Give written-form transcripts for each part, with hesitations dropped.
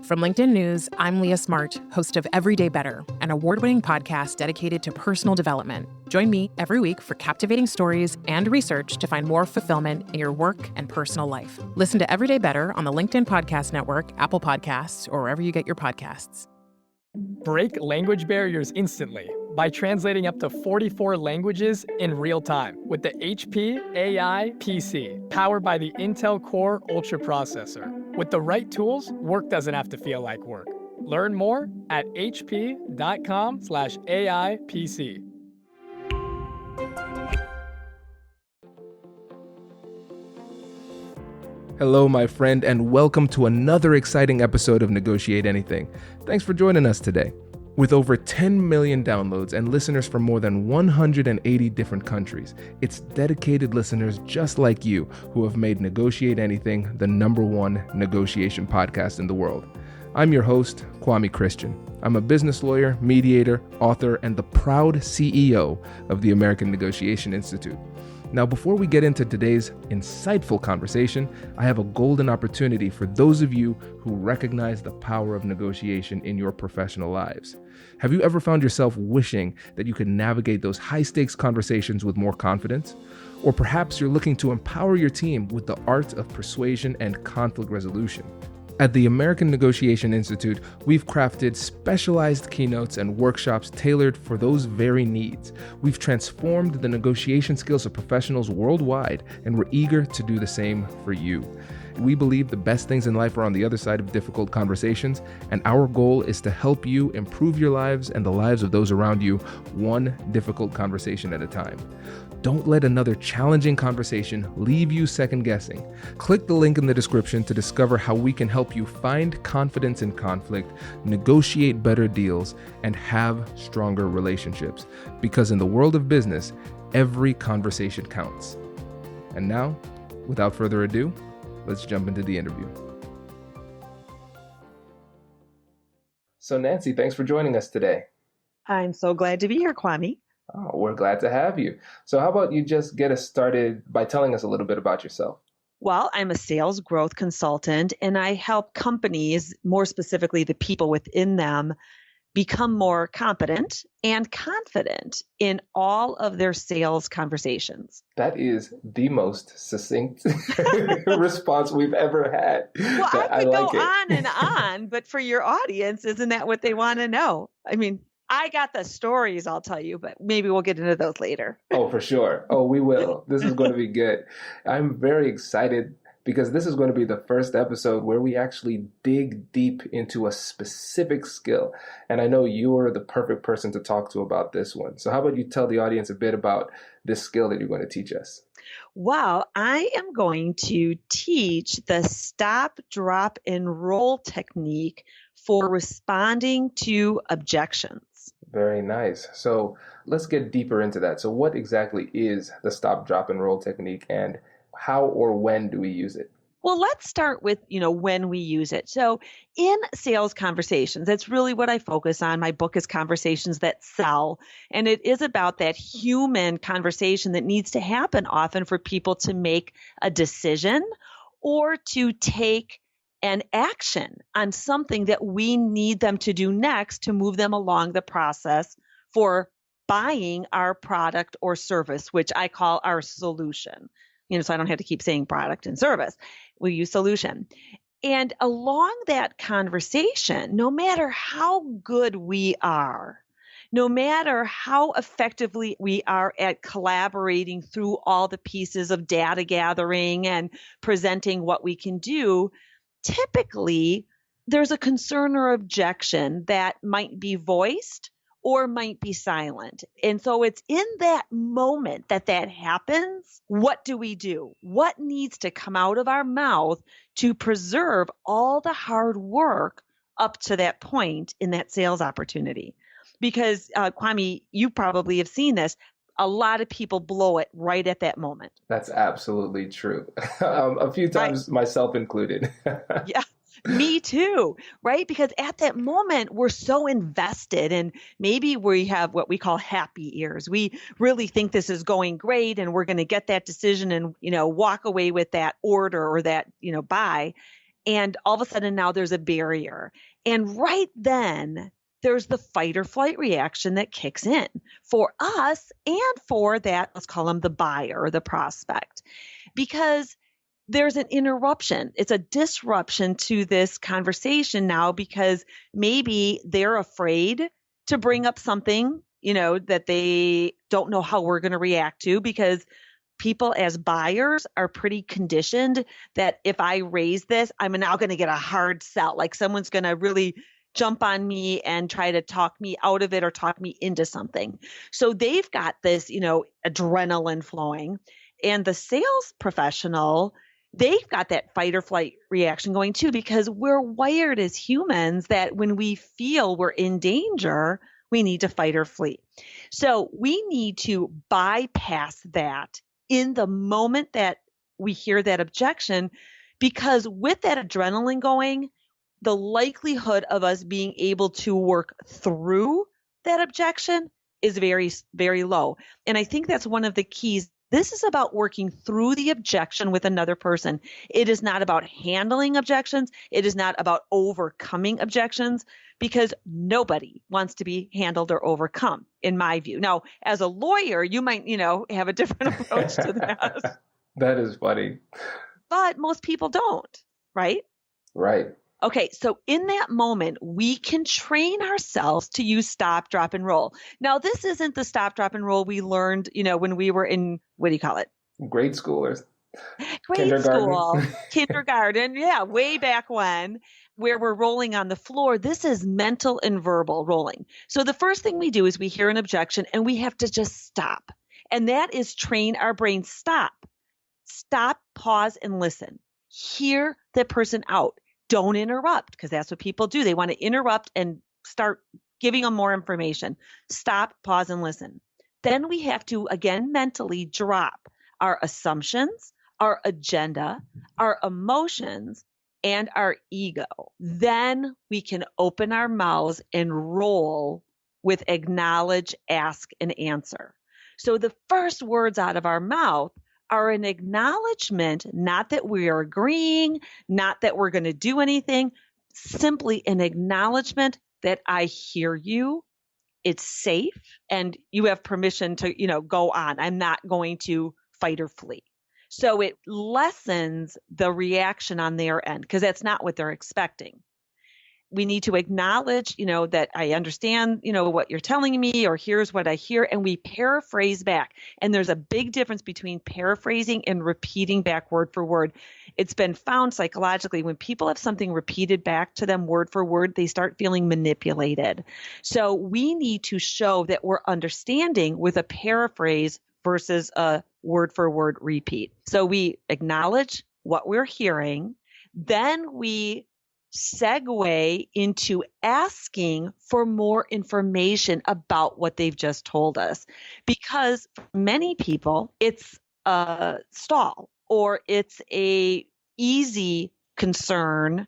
From LinkedIn News, I'm Leah Smart, host of Everyday Better, an award-winning podcast dedicated to personal development. Join me every week for captivating stories and research to find more fulfillment in your work and personal life. Listen to Everyday Better on the LinkedIn Podcast Network, Apple Podcasts, or wherever you get your podcasts. Break language barriers instantly by translating up to 44 languages in real time with the HP AI PC, powered by the Intel Core Ultra processor. With the right tools, work doesn't have to feel like work. Learn more at hp.com/AI PC. Hello, my friend, and welcome to another exciting episode of Negotiate Anything. Thanks for joining us today. With over 10 million downloads and listeners from more than 180 different countries, it's dedicated listeners just like you who have made Negotiate Anything the #1 negotiation podcast in the world. I'm your host, Kwame Christian. I'm a business lawyer, mediator, author, and the proud CEO of the American Negotiation Institute. Now, before we get into today's insightful conversation, I have a golden opportunity for those of you who recognize the power of negotiation in your professional lives. Have you ever found yourself wishing that you could navigate those high-stakes conversations with more confidence? Or perhaps you're looking to empower your team with the art of persuasion and conflict resolution. At the American Negotiation Institute, we've crafted specialized keynotes and workshops tailored for those very needs. We've transformed the negotiation skills of professionals worldwide, and we're eager to do the same for you. We believe the best things in life are on the other side of difficult conversations, and our goal is to help you improve your lives and the lives of those around you, one difficult conversation at a time. Don't let another challenging conversation leave you second-guessing. Click the link in the description to discover how we can help you find confidence in conflict, negotiate better deals, and have stronger relationships. Because in the world of business, every conversation counts. And now, without further ado, let's jump into the interview. So Nancy, thanks for joining us today. I'm so glad to be here, Kwame. Oh, we're glad to have you. So how about you just get us started by telling us a little bit about yourself? Well, I'm a sales growth consultant, and I help companies, more specifically the people within them, become more competent and confident in all of their sales conversations. That is the most succinct response we've ever had. Well, I could go on and on, but for your audience, isn't that what they want to know? I mean, I got the stories, I'll tell you, but maybe we'll get into those later. Oh, for sure. Oh, we will. This is going to be good. I'm very excited because this is going to be the first episode where we actually dig deep into a specific skill. And I know you're the perfect person to talk to about this one. So how about you tell the audience a bit about this skill that you're going to teach us? Well, I am going to teach the stop, drop, and roll technique for responding to objections. Very nice. So let's get deeper into that. So what exactly is the stop, drop, and roll technique, and how or when do we use it? Well, let's start with, when we use it. So in sales conversations, that's really what I focus on. My book is Conversations That Sell, and it is about that human conversation that needs to happen often for people to make a decision or to take an action on something that we need them to do next to move them along the process for buying our product or service, which I call our solution. So I don't have to keep saying product and service. We use solution. And along that conversation, no matter how good we are, no matter how effectively we are at collaborating through all the pieces of data gathering and presenting what we can do, typically there's a concern or objection that might be voiced or might be silent. And so it's in that moment that happens. What do we do? What needs to come out of our mouth to preserve all the hard work up to that point in that sales opportunity? Because Kwame, you probably have seen this. A lot of people blow it right at that moment. That's absolutely true. A few times, right. Myself included. Yeah. Me too, right? Because at that moment, we're so invested, and maybe we have what we call happy ears. We really think this is going great and we're going to get that decision and, walk away with that order or that, buy. And all of a sudden now there's a barrier. And right then there's the fight or flight reaction that kicks in for us and for that, let's call them the buyer or the prospect, because there's an interruption. It's a disruption to this conversation now because maybe they're afraid to bring up something, that they don't know how we're going to react to, because people as buyers are pretty conditioned that if I raise this, I'm now going to get a hard sell. Like someone's going to really jump on me and try to talk me out of it or talk me into something. So they've got this, adrenaline flowing, and the sales professional, they've got that fight or flight reaction going too, because we're wired as humans that when we feel we're in danger, we need to fight or flee. So we need to bypass that in the moment that we hear that objection, because with that adrenaline going, the likelihood of us being able to work through that objection is very, very low. And I think that's one of the keys. This is about working through the objection with another person. It is not about handling objections. It is not about overcoming objections, because nobody wants to be handled or overcome, in my view. Now, as a lawyer, you might, have a different approach to that. That is funny. But most people don't, right? Right. Okay, so in that moment, we can train ourselves to use stop, drop, and roll. Now, this isn't the stop, drop, and roll we learned, when we were in, what do you call it? Grade school or kindergarten. Yeah, way back when, where we're rolling on the floor. This is mental and verbal rolling. So the first thing we do is we hear an objection and we have to just stop. And that is train our brain. Stop, pause, and listen. Hear the person out. Don't interrupt, because that's what people do. They want to interrupt and start giving them more information. Stop, pause, and listen. Then we have to, again, mentally drop our assumptions, our agenda, our emotions, and our ego. Then we can open our mouths and roll with acknowledge, ask, and answer. So the first words out of our mouth are an acknowledgement, not that we are agreeing, not that we're going to do anything, simply an acknowledgement that I hear you, it's safe, and you have permission to, go on. I'm not going to fight or flee. So it lessens the reaction on their end, because that's not what they're expecting. We need to acknowledge, that I understand, what you're telling me, or here's what I hear, and we paraphrase back. And there's a big difference between paraphrasing and repeating back word for word. It's been found psychologically, when people have something repeated back to them word for word, they start feeling manipulated. So we need to show that we're understanding with a paraphrase versus a word for word repeat. So we acknowledge what we're hearing, then we segue into asking for more information about what they've just told us. Because for many people, it's a stall, or it's a easy concern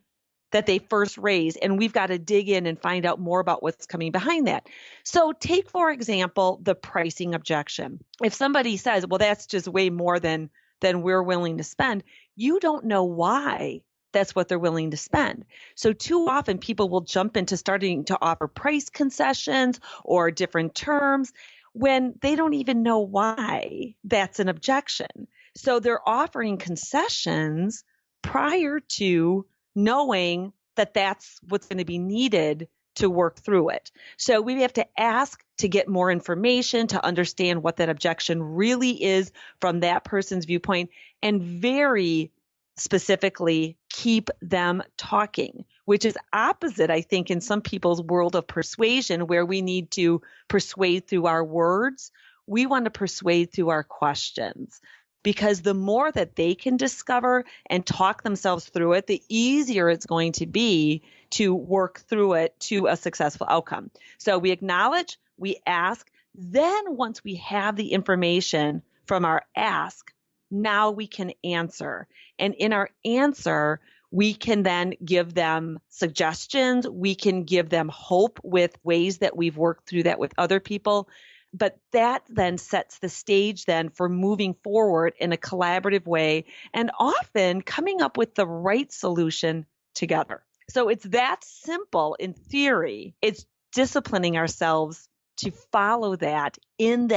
that they first raise, and we've got to dig in and find out more about what's coming behind that. So take, for example, the pricing objection. If somebody says, well, that's just way more than we're willing to spend, you don't know why that's what they're willing to spend. So too often people will jump into starting to offer price concessions or different terms when they don't even know why that's an objection. So they're offering concessions prior to knowing that that's what's going to be needed to work through it. So we have to ask to get more information, to understand what that objection really is from that person's viewpoint, and very specifically keep them talking, which is opposite, I think, in some people's world of persuasion, where we need to persuade through our words. We want to persuade through our questions, because the more that they can discover and talk themselves through it, the easier it's going to be to work through it to a successful outcome. So we acknowledge, we ask, then once we have the information from our ask, now we can answer. And in our answer, we can then give them suggestions. We can give them hope with ways that we've worked through that with other people. But that then sets the stage then for moving forward in a collaborative way and often coming up with the right solution together. So it's that simple in theory. It's disciplining ourselves to follow that in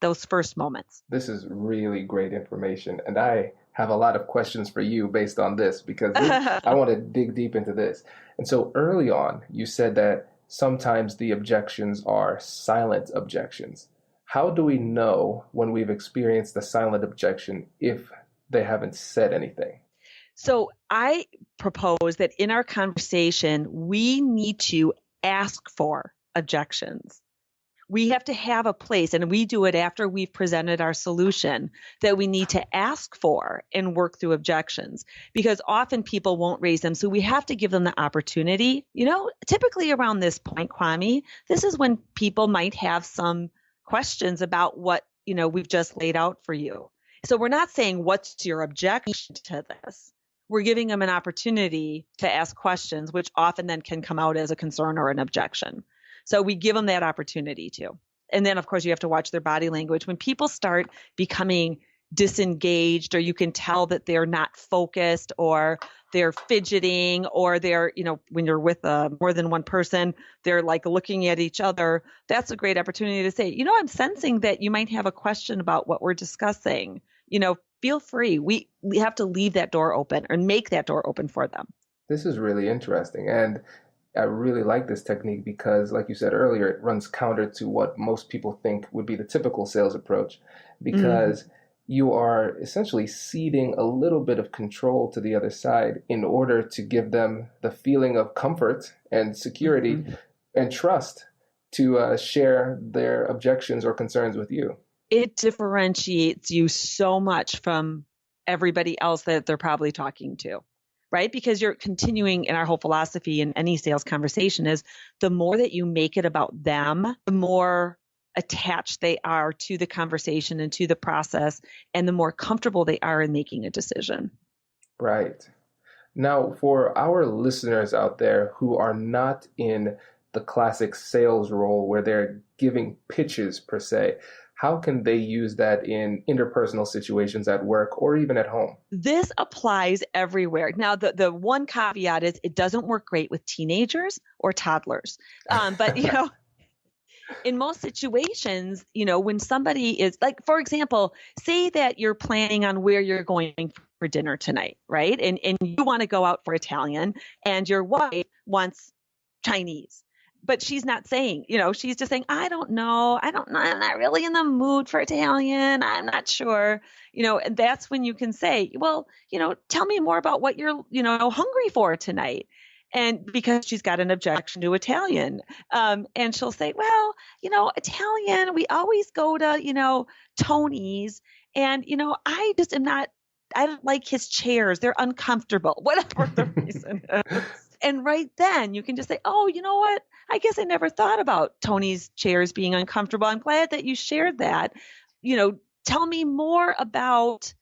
those first moments. This is really great information. And I have a lot of questions for you based on this because I want to dig deep into this. And so early on, you said that sometimes the objections are silent objections. How do we know when we've experienced a silent objection if they haven't said anything? So I propose that in our conversation, we need to ask for objections. We have to have a place, and we do it after we've presented our solution, that we need to ask for and work through objections, because often people won't raise them. So we have to give them the opportunity. Typically around this point, Kwame, this is when people might have some questions about what, we've just laid out for you. So we're not saying, what's your objection to this? We're giving them an opportunity to ask questions, which often then can come out as a concern or an objection. So we give them that opportunity too. And then, of course, you have to watch their body language. When people start becoming disengaged, or you can tell that they're not focused, or they're fidgeting, or they're, when you're with more than one person, they're like looking at each other. That's a great opportunity to say, I'm sensing that you might have a question about what we're discussing. Feel free. We have to leave that door open or make that door open for them. This is really interesting. And I really like this technique because, like you said earlier, it runs counter to what most people think would be the typical sales approach, because you are essentially ceding a little bit of control to the other side in order to give them the feeling of comfort and security and trust to share their objections or concerns with you. It differentiates you so much from everybody else that they're probably talking to. Right? Because you're continuing in our whole philosophy in any sales conversation is the more that you make it about them, the more attached they are to the conversation and to the process, and the more comfortable they are in making a decision. Right. Now, for our listeners out there who are not in the classic sales role where they're giving pitches per se, how can they use that in interpersonal situations at work or even at home? This applies everywhere. Now, the one caveat is it doesn't work great with teenagers or toddlers. But, in most situations, when somebody is like, for example, say that you're planning on where you're going for dinner tonight, right? And you want to go out for Italian and your wife wants Chinese. But she's not saying, she's just saying, I don't know. I'm not really in the mood for Italian. I'm not sure, and that's when you can say, well, tell me more about what you're, hungry for tonight. And because she's got an objection to Italian, and she'll say, well, Italian, we always go to, Tony's, and, I just am not, I don't like his chairs. They're uncomfortable, whatever the reason is. And right then you can just say, oh, you know what? I guess I never thought about Tony's chairs being uncomfortable. I'm glad that you shared that. Tell me more about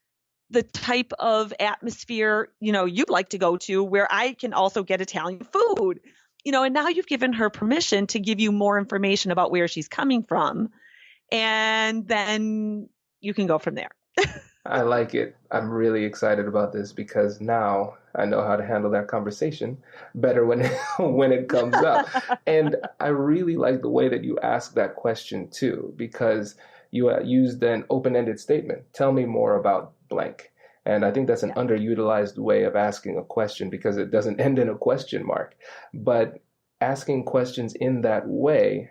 the type of atmosphere, you'd like to go to where I can also get Italian food, and now you've given her permission to give you more information about where she's coming from. And then you can go from there. I like it. I'm really excited about this because now I know how to handle that conversation better when it comes up. And I really like the way that you ask that question too, because you used an open-ended statement. Tell me more about blank. And I think that's an underutilized way of asking a question because it doesn't end in a question mark. But asking questions in that way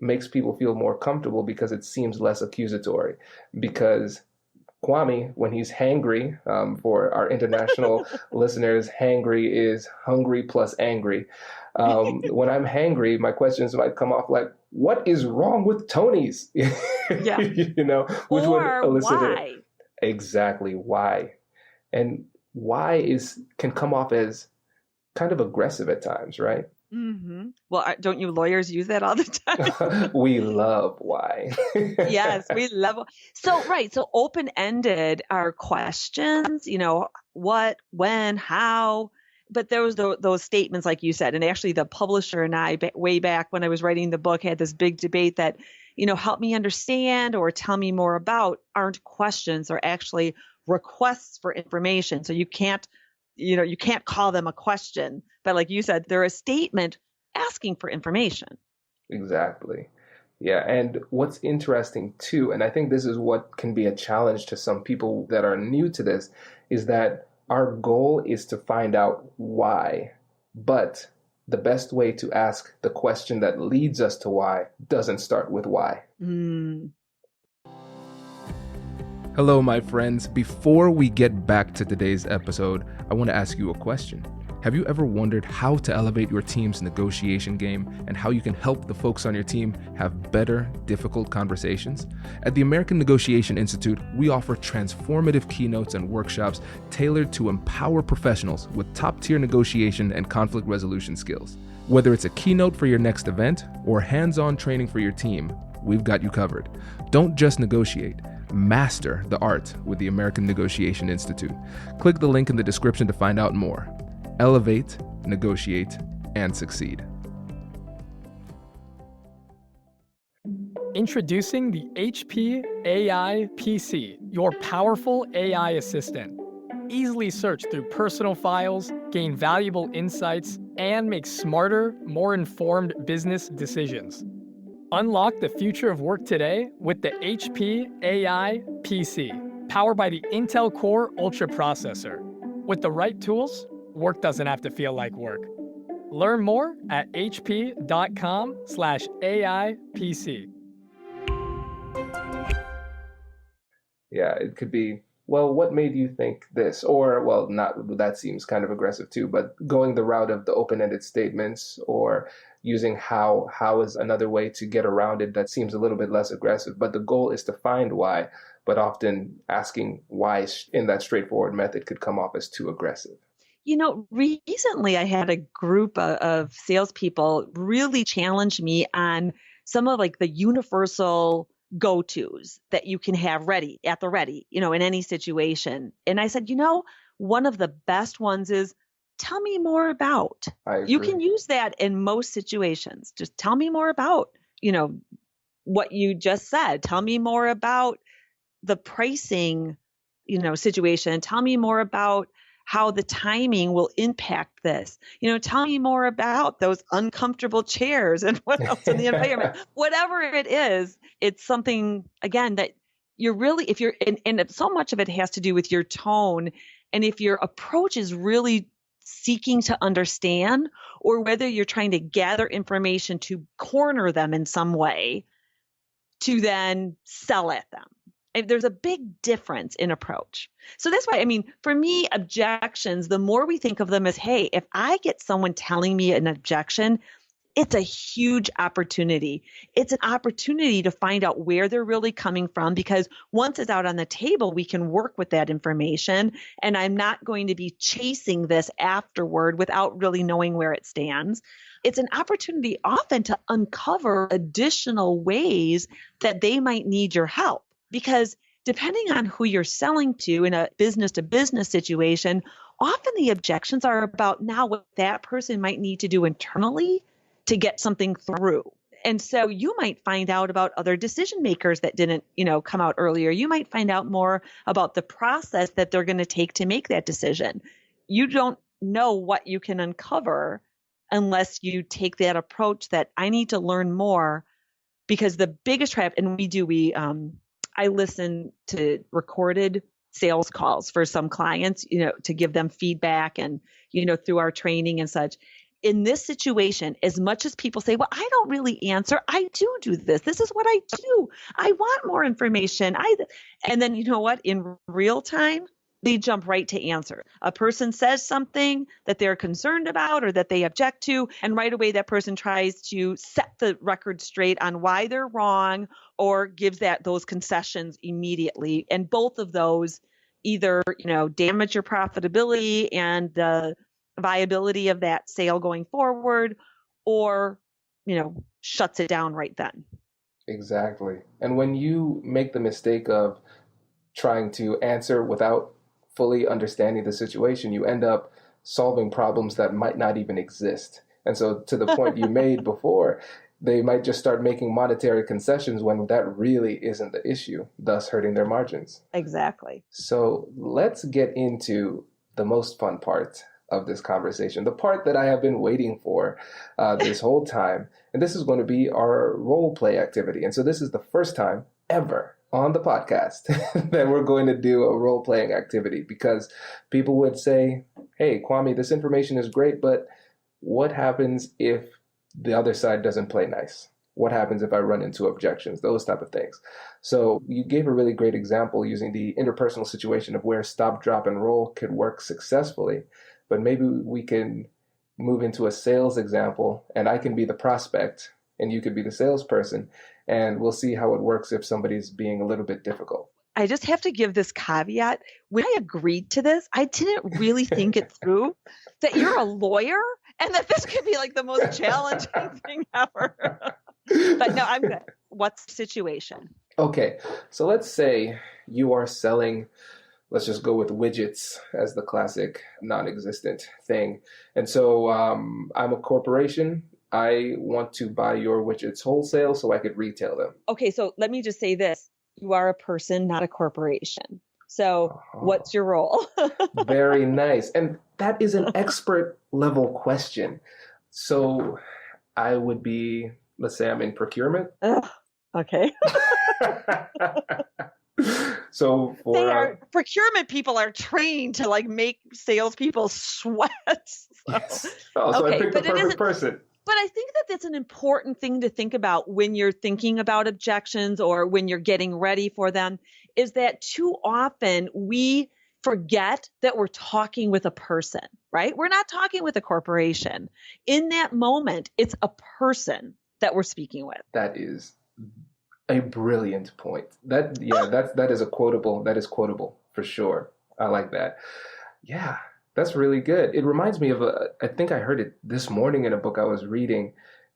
makes people feel more comfortable because it seems less accusatory. Because Kwame, when he's hangry, for our international listeners, hangry is hungry plus angry. When I'm hangry, my questions might come off like, what is wrong with Tony's? Yeah. Which or would elicit why? Exactly why. And why can come off as kind of aggressive at times, right? Mm-hmm. Well, don't you lawyers use that all the time? We love why. Yes, we love. So, right. So open-ended are questions, what, when, how, but there was those statements, like you said, and actually the publisher and I, way back when I was writing the book, had this big debate that, help me understand or tell me more about aren't questions, or actually requests for information. So you can't call them a question, but like you said, they're a statement asking for information. Exactly. Yeah. And what's interesting too, and I think this is what can be a challenge to some people that are new to this, is that our goal is to find out why, but the best way to ask the question that leads us to why doesn't start with why. Hello, my friends. Before we get back to today's episode, I want to ask you a question. Have you ever wondered how to elevate your team's negotiation game and how you can help the folks on your team have better, difficult conversations? At the American Negotiation Institute, we offer transformative keynotes and workshops tailored to empower professionals with top-tier negotiation and conflict resolution skills. Whether it's a keynote for your next event or hands-on training for your team, we've got you covered. Don't just negotiate. Master the art with the American Negotiation Institute. Click the link in the description to find out more. Elevate, negotiate, and succeed. Introducing the HP AI PC, your powerful AI assistant. Easily search through personal files, gain valuable insights, and make smarter, more informed business decisions. Unlock the future of work today with the HP AI PC, powered by the Intel Core Ultra processor. With the right tools, work doesn't have to feel like work. Learn more at hp.com/AIPC. Yeah, it could be, well, what made you think this? Or, well, not, that seems kind of aggressive too, but going the route of the open-ended statements, or using how is another way to get around it that seems a little bit less aggressive. But the goal is to find why, but often asking why in that straightforward method could come off as too aggressive. Recently I had a group of salespeople really challenge me on some of like the universal go-tos that you can have ready in any situation. And I said, one of the best ones is, tell me more about. I agree. You can use that in most situations. Just tell me more about, what you just said. Tell me more about the pricing, situation. Tell me more about how the timing will impact this. Tell me more about those uncomfortable chairs and what else in the environment. Whatever it is, it's something, again, that you're really, if you're, and so much of it has to do with your tone. And if your approach is really seeking to understand, or whether you're trying to gather information to corner them in some way to then sell at them. There's a big difference in approach. So that's why, for me, objections, the more we think of them as, hey, if I get someone telling me an objection, it's a huge opportunity. It's an opportunity to find out where they're really coming from, because once it's out on the table, we can work with that information. And I'm not going to be chasing this afterward without really knowing where it stands. It's an opportunity often to uncover additional ways that they might need your help. Because depending on who you're selling to in a business-to-business situation, often the objections are about now what that person might need to do internally to get something through. And so you might find out about other decision makers that didn't, come out earlier. You might find out more about the process that they're going to take to make that decision. You don't know what you can uncover unless you take that approach that I need to learn more, because the biggest trap, and I listen to recorded sales calls for some clients, to give them feedback and, through our training and such. In this situation, as much as people say, well, I don't really answer, I do this. This is what I do. I want more information. And then you know what? In real time, they jump right to answer. A person says something that they're concerned about or that they object to, and right away that person tries to set the record straight on why they're wrong, or gives those concessions immediately. And both of those either, damage your profitability and the viability of that sale going forward, or, shuts it down right then. Exactly. And when you make the mistake of trying to answer without fully understanding the situation, you end up solving problems that might not even exist. And so to the point you made before, they might just start making monetary concessions when that really isn't the issue, thus hurting their margins. Exactly. So let's get into the most fun part of this conversation, the part that I have been waiting for this whole time. And this is going to be our role play activity. And so this is the first time ever on the podcast that we're going to do a role playing activity, because people would say, hey, Kwame, this information is great, but what happens if the other side doesn't play nice? What happens if I run into objections? Those type of things. So you gave a really great example using the interpersonal situation of where stop, drop, and roll could work successfully. But maybe we can move into a sales example, and I can be the prospect and you could be the salesperson, and we'll see how it works if somebody's being a little bit difficult. I just have to give this caveat. When I agreed to this, I didn't really think it through that you're a lawyer and that this could be like the most challenging thing ever. But no, I'm good. What's the situation? Okay. So let's say you are selling, let's just go with widgets as the classic non-existent thing. And so I'm a corporation. I want to buy your widgets wholesale so I could retail them. Okay. So let me just say this. You are a person, not a corporation. So what's your role? Very nice. And that is an expert level question. So I would be, let's say I'm in procurement. Okay. So procurement people are trained to like make salespeople sweat. Yes. So I picked the perfect person. But I think that that's an important thing to think about when you're thinking about objections or when you're getting ready for them, is that too often we forget that we're talking with a person, right? We're not talking with a corporation. In that moment, it's a person that we're speaking with. That is a brilliant point. That is quotable for sure. I like that. Yeah. That's really good. It reminds me of I think I heard it this morning in a book I was reading.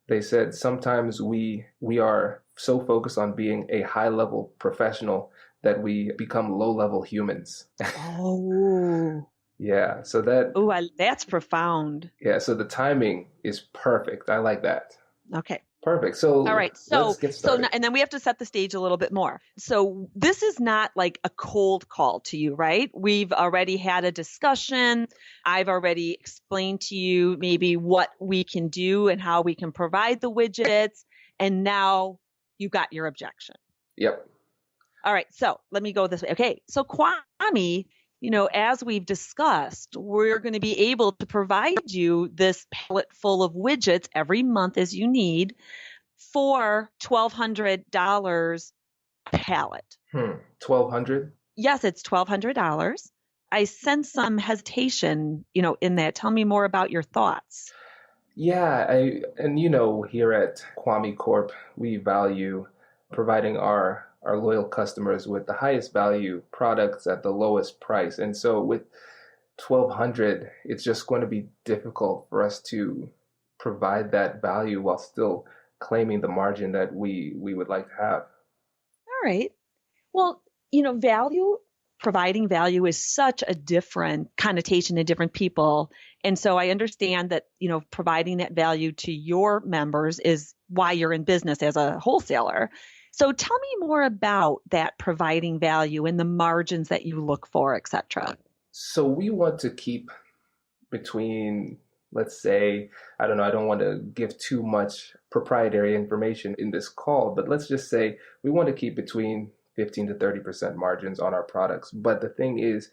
They said sometimes we are so focused on being a high-level professional that we become low-level humans. Oh. Yeah. So that's profound. Yeah. So the timing is perfect. I like that. Okay. Perfect. So all right. And then we have to set the stage a little bit more. So this is not like a cold call to you, right? We've already had a discussion. I've already explained to you maybe what we can do and how we can provide the widgets. And now you got your objection. Yep. All right. So let me go this way. Okay. So Kwame, as we've discussed, we're going to be able to provide you this pallet full of widgets every month as you need for $1,200 a pallet. $1,200? Yes, it's $1,200. I sense some hesitation, in that. Tell me more about your thoughts. Yeah, here at Kwame Corp, we value providing our loyal customers with the highest value products at the lowest price. And so with $1,200, it's just going to be difficult for us to provide that value while still claiming the margin that we would like to have. All right. Well, providing value is such a different connotation to different people. And so I understand that, providing that value to your members is why you're in business as a wholesaler. So tell me more about that providing value and the margins that you look for, et cetera. So we want to keep between, let's say, I don't want to give too much proprietary information in this call, but let's just say we want to keep between 15 to 30% margins on our products. But the thing is,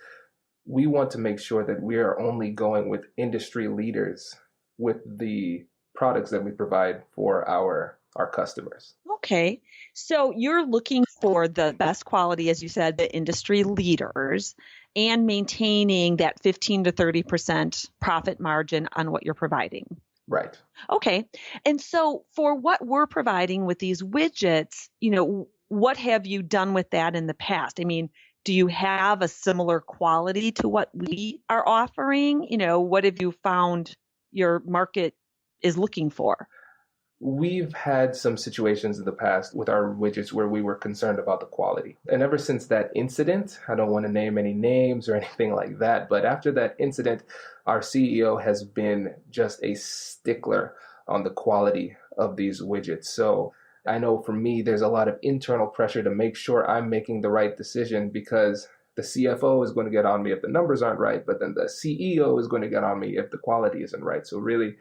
we want to make sure that we are only going with industry leaders with the products that we provide for our customers. Okay. So you're looking for the best quality, as you said, the industry leaders, and maintaining that 15 to 30% profit margin on what you're providing. Right. Okay. And so for what we're providing with these widgets, what have you done with that in the past? I mean, do you have a similar quality to what we are offering? What have you found your market is looking for? we've had some situations in the past with our widgets where we were concerned about the quality. And ever since that incident, I don't want to name any names or anything like that, but after that incident, our CEO has been just a stickler on the quality of these widgets. So I know for me, there's a lot of internal pressure to make sure I'm making the right decision, because the CFO is going to get on me if the numbers aren't right, but then the CEO is going to get on me if the quality isn't right. So really,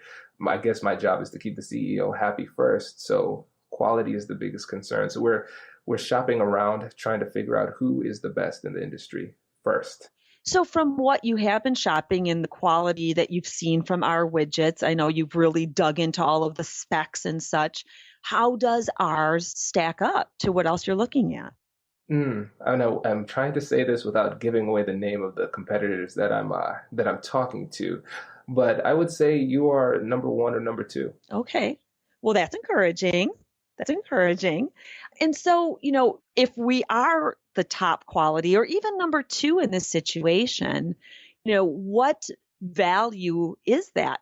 I guess my job is to keep the CEO happy first. So quality is the biggest concern. So we're shopping around trying to figure out who is the best in the industry first. So from what you have been shopping and the quality that you've seen from our widgets, I know you've really dug into all of the specs and such. How does ours stack up to what else you're looking at? I know I'm trying to say this without giving away the name of the competitors that I'm talking to, but I would say you are number one or number two. Okay. Well, that's encouraging. That's encouraging. And so, if we are the top quality or even number two in this situation, what value is that,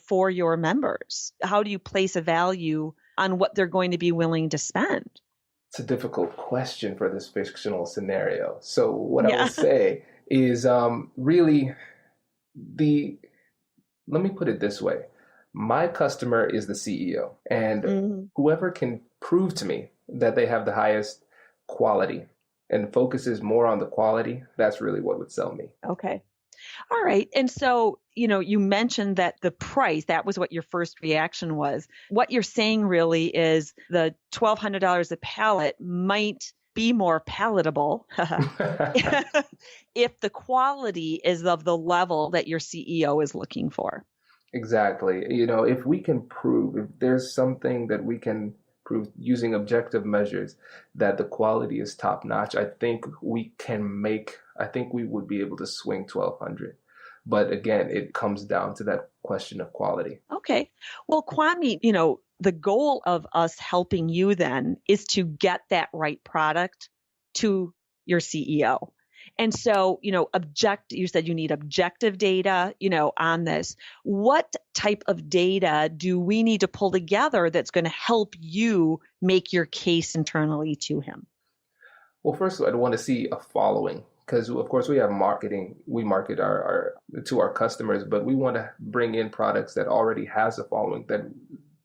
for your members? How do you place a value on what they're going to be willing to spend? It's a difficult question for this fictional scenario. So what I will say is really let me put it this way. My customer is the CEO, and whoever can prove to me that they have the highest quality and focuses more on the quality, that's really what would sell me. Okay. All right. And so, you mentioned that the price, that was what your first reaction was. What you're saying really is the $1,200 a pallet might be more palatable if the quality is of the level that your CEO is looking for. Exactly. If we can prove, if there's something that we can prove using objective measures that the quality is top notch, I think we would be able to swing 1,200. But again, it comes down to that question of quality. Okay. Well, Kwame, the goal of us helping you then is to get that right product to your CEO. And so, you said you need objective data, on this. What type of data do we need to pull together that's going to help you make your case internally to him? Well, first, I'd want to see a following, because of course we have marketing. We market to our customers, but we want to bring in products that already has a following,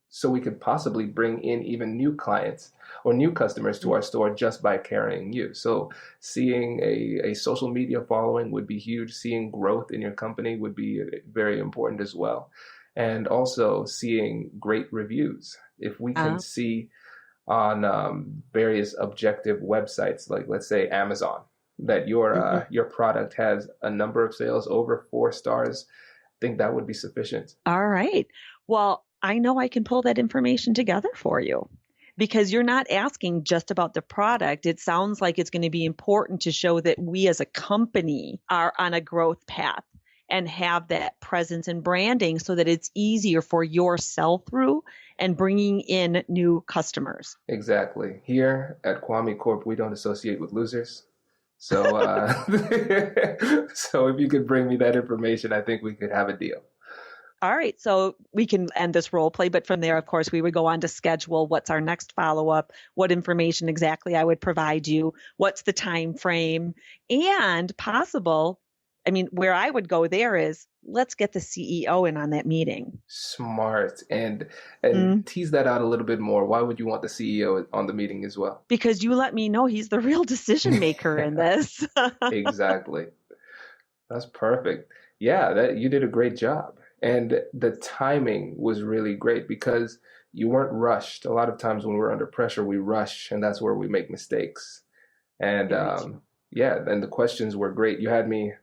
so we could possibly bring in even new clients or new customers to our store just by carrying you. So seeing a social media following would be huge. Seeing growth in your company would be very important as well. And also seeing great reviews. If we can see on various objective websites, like let's say Amazon, that your product has a number of sales over 4 stars, I think that would be sufficient. All right. Well, I know I can pull that information together for you, because you're not asking just about the product. It sounds like it's going to be important to show that we as a company are on a growth path and have that presence and branding so that it's easier for your sell-through and bringing in new customers. Exactly. Here at Kwame Corp, we don't associate with losers. So, so if you could bring me that information, I think we could have a deal. All right. So we can end this role play, but from there, of course, we would go on to schedule what's our next follow-up, what information exactly I would provide you, what's the time frame, and where I would go there is, let's get the CEO in on that meeting. Smart. And tease that out a little bit more. Why would you want the CEO on the meeting as well? Because you let me know he's the real decision maker in this. Exactly. That's perfect. Yeah, you did a great job. And the timing was really great because you weren't rushed. A lot of times when we're under pressure, we rush, and that's where we make mistakes. And and the questions were great. You had me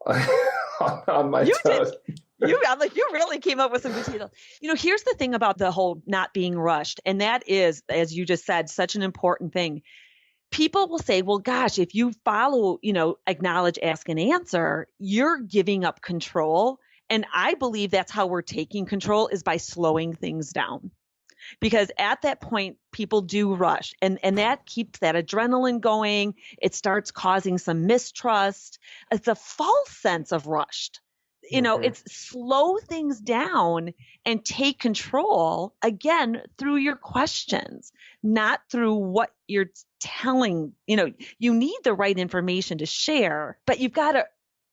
on my toes. You really came up with some details. Here's the thing about the whole not being rushed, and that is, as you just said, such an important thing. People will say, well, gosh, if you follow, acknowledge, ask, and answer, you're giving up control. And I believe that's how we're taking control, is by slowing things down. Because at that point, people do rush, and that keeps that adrenaline going. It starts causing some mistrust. It's a false sense of rushed. It's slow things down and take control again through your questions, not through what you're telling. You need the right information to share, but you've got to,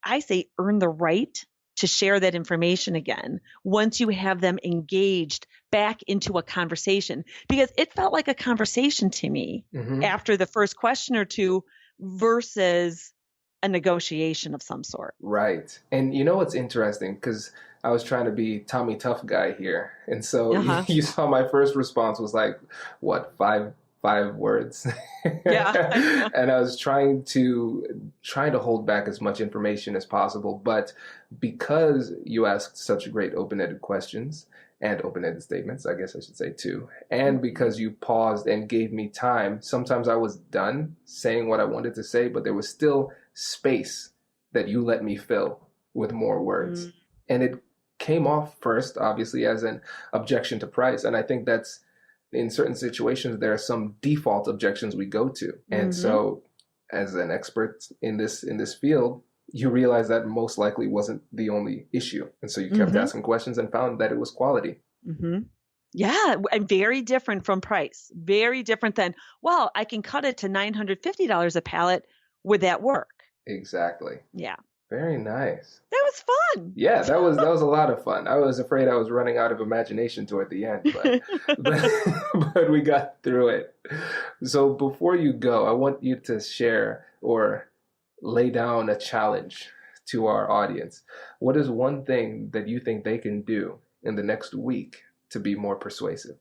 I say, earn the right to share that information again once you have them engaged back into a conversation, because it felt like a conversation to me after the first question or two versus a negotiation of some sort. Right. And what's interesting, because I was trying to be Tommy Tough guy here. And so you saw my first response was like, what, five words? Yeah. And I was trying to hold back as much information as possible. But because you asked such great open-ended questions and open-ended statements, I guess I should say too, and because you paused and gave me time, sometimes I was done saying what I wanted to say, but there was still space that you let me fill with more words. And it came off first, obviously, as an objection to price. And I think that's, in certain situations, there are some default objections we go to. And so as an expert in this field, you realize that most likely wasn't the only issue. And so you kept asking questions and found that it was quality. Yeah, and very different from price. Very different than, well, I can cut it to $950 a pallet. Would that work? Exactly. Yeah. Very nice. That was fun. Yeah, that was a lot of fun. I was afraid I was running out of imagination toward the end, but we got through it. So before you go, I want you to share or lay down a challenge to our audience. What is one thing that you think they can do in the next week to be more persuasive?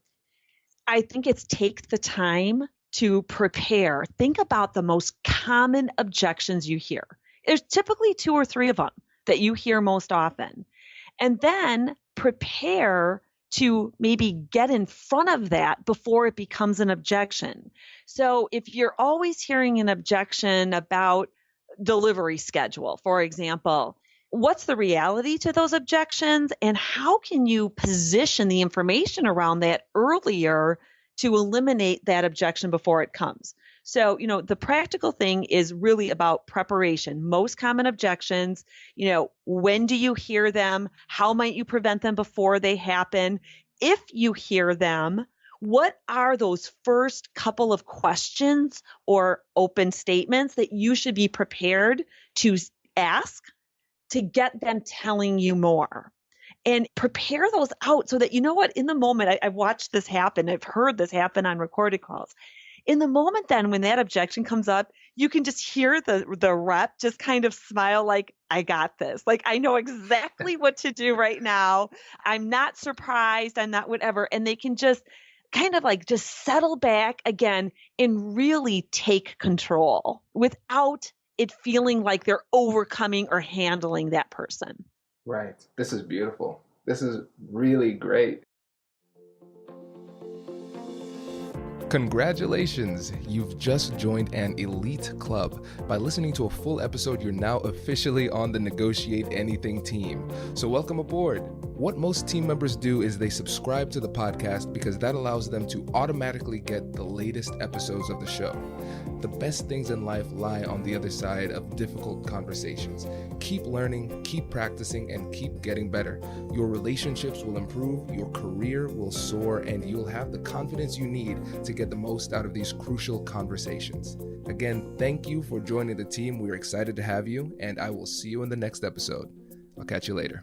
I think it's take the time to prepare. Think about the most common objections you hear. There's typically 2 or 3 of them that you hear most often. And then prepare to maybe get in front of that before it becomes an objection. So if you're always hearing an objection about delivery schedule, for example, what's the reality to those objections, and how can you position the information around that earlier to eliminate that objection before it comes? So, the practical thing is really about preparation. Most common objections, when do you hear them? How might you prevent them before they happen? If you hear them, what are those first couple of questions or open statements that you should be prepared to ask to get them telling you more? And prepare those out so that, in the moment, I've watched this happen. I've heard this happen on recorded calls. In the moment then, when that objection comes up, you can just hear the rep just kind of smile like, I got this. Like, I know exactly what to do right now. I'm not surprised. I'm not whatever. And they can just kind of like just settle back again and really take control without it feeling like they're overcoming or handling that person. Right. This is beautiful. This is really great. Congratulations! You've just joined an elite club. By listening to a full episode, you're now officially on the Negotiate Anything team. So welcome aboard. What most team members do is they subscribe to the podcast because that allows them to automatically get the latest episodes of the show. The best things in life lie on the other side of difficult conversations. Keep learning, keep practicing, and keep getting better. Your relationships will improve, your career will soar, and you'll have the confidence you need to get the most out of these crucial conversations. Again, thank you for joining the team. We're excited to have you, and I will see you in the next episode. I'll catch you later.